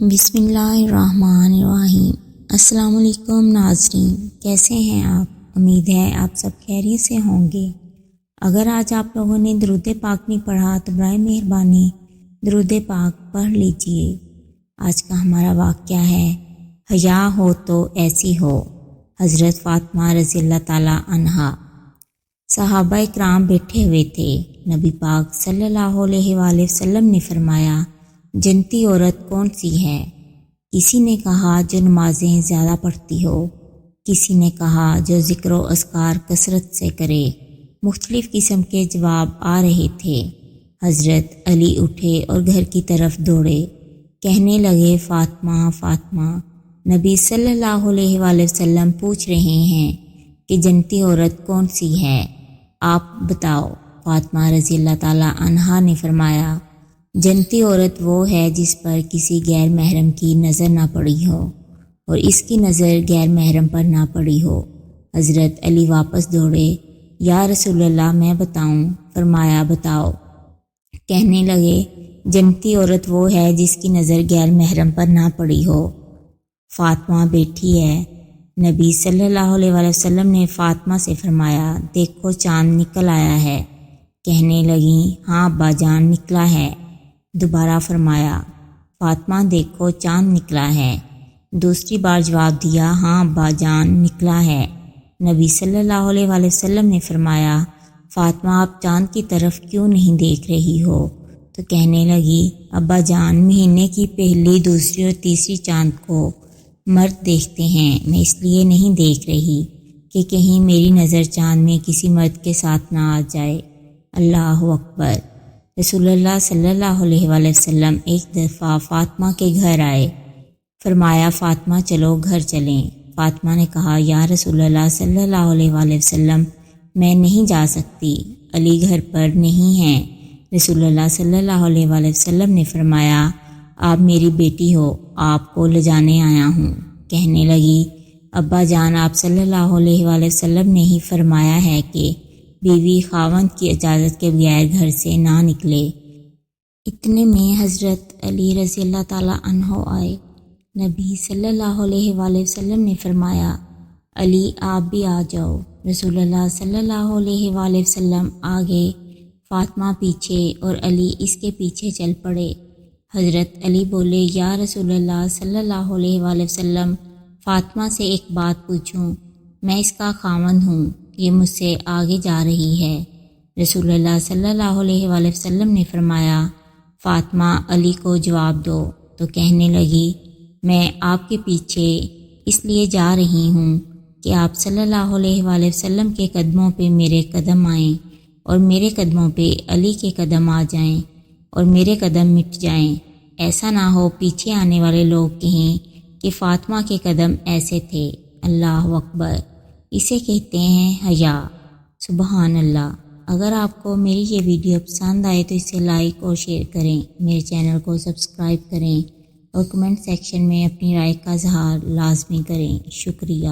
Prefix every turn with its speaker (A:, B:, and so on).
A: بسم اللہ الرحمن الرحیم۔ السلام علیکم ناظرین، کیسے ہیں آپ؟ امید ہے آپ سب خیریت سے ہوں گے۔ اگر آج آپ لوگوں نے درود پاک نہیں پڑھا تو برائے مہربانی درود پاک پڑھ لیجئے۔ آج کا ہمارا واقعہ ہے حیا ہو تو ایسی ہو، حضرت فاطمہ رضی اللہ تعالی عنہا۔ صحابہ اکرام بیٹھے ہوئے تھے۔ نبی پاک صلی اللہ علیہ وآلہ وسلم نے فرمایا، جنتی عورت کون سی ہے؟ کسی نے کہا جو نمازیں زیادہ پڑھتی ہو، کسی نے کہا جو ذکر و اذکار کثرت سے کرے۔ مختلف قسم کے جواب آ رہے تھے۔ حضرت علی اٹھے اور گھر کی طرف دوڑے، کہنے لگے فاطمہ فاطمہ، نبی صلی اللہ علیہ وآلہ وسلم پوچھ رہے ہیں کہ جنتی عورت کون سی ہے، آپ بتاؤ۔ فاطمہ رضی اللہ تعالی عنہا نے فرمایا، جنتی عورت وہ ہے جس پر کسی غیر محرم کی نظر نہ پڑی ہو اور اس کی نظر غیر محرم پر نہ پڑی ہو۔ حضرت علی واپس دوڑے، یا رسول اللہ میں بتاؤں؟ فرمایا بتاؤ۔ کہنے لگے، جنتی عورت وہ ہے جس کی نظر غیر محرم پر نہ پڑی ہو۔ فاطمہ بیٹھی ہے۔ نبی صلی اللہ علیہ وآلہ وسلم نے فاطمہ سے فرمایا، دیکھو چاند نکل آیا ہے۔ کہنے لگیں، ہاں ابا جان نکلا ہے۔ دوبارہ فرمایا، فاطمہ دیکھو چاند نکلا ہے۔ دوسری بار جواب دیا، ہاں ابا جان نکلا ہے۔ نبی صلی اللہ علیہ وآلہ وسلم نے فرمایا، فاطمہ آپ چاند کی طرف کیوں نہیں دیکھ رہی ہو؟ تو کہنے لگی، ابا جان مہینے کی پہلی، دوسری اور تیسری چاند کو مرد دیکھتے ہیں، میں اس لیے نہیں دیکھ رہی کہ کہیں میری نظر چاند میں کسی مرد کے ساتھ نہ آ جائے۔ اللہ اکبر۔ رسول اللہ صلی اللہ علیہ وآلہ وسلم ایک دفعہ فاطمہ کے گھر آئے۔ فرمایا، فاطمہ چلو گھر چلیں۔ فاطمہ نے کہا، یا رسول اللہ صلی اللہ علیہ وآلہ وسلم میں نہیں جا سکتی، علی گھر پر نہیں ہیں۔ رسول اللہ صلی اللہ علیہ وآلہ وسلم نے فرمایا، آپ میری بیٹی ہو، آپ کو لے جانے آیا ہوں۔ کہنے لگی، ابا جان آپ صلی اللہ علیہ وآلہ وسلم نے ہی فرمایا ہے کہ بیوی خاوند کی اجازت کے بغیر گھر سے نہ نکلے۔ اتنے میں حضرت علی رضی اللہ تعالی عنہ آئے۔ نبی صلی اللہ علیہ وآلہ وسلم نے فرمایا، علی آپ بھی آ جاؤ۔ رسول اللہ صلی اللہ علیہ وآلہ وسلم آگے، فاطمہ پیچھے اور علی اس کے پیچھے چل پڑے۔ حضرت علی بولے، یا رسول اللہ صلی اللہ علیہ وآلہ وسلم، فاطمہ سے ایک بات پوچھوں؟ میں اس کا خاوند ہوں، یہ مجھ سے آگے جا رہی ہے۔ رسول اللہ صلی اللہ علیہ وآلہ وسلم نے فرمایا، فاطمہ علی کو جواب دو۔ تو کہنے لگی، میں آپ کے پیچھے اس لیے جا رہی ہوں کہ آپ صلی اللہ علیہ وآلہ وسلم کے قدموں پہ میرے قدم آئیں اور میرے قدموں پہ علی کے قدم آ جائیں اور میرے قدم مٹ جائیں۔ ایسا نہ ہو پیچھے آنے والے لوگ کہیں کہ فاطمہ کے قدم ایسے تھے۔ اللہ اکبر۔ اسے کہتے ہیں حیا۔ سبحان اللہ۔ اگر آپ کو میری یہ ویڈیو پسند آئے تو اسے لائک اور شیئر کریں، میرے چینل کو سبسکرائب کریں اور کمنٹ سیکشن میں اپنی رائے کا اظہار لازمی کریں۔ شکریہ۔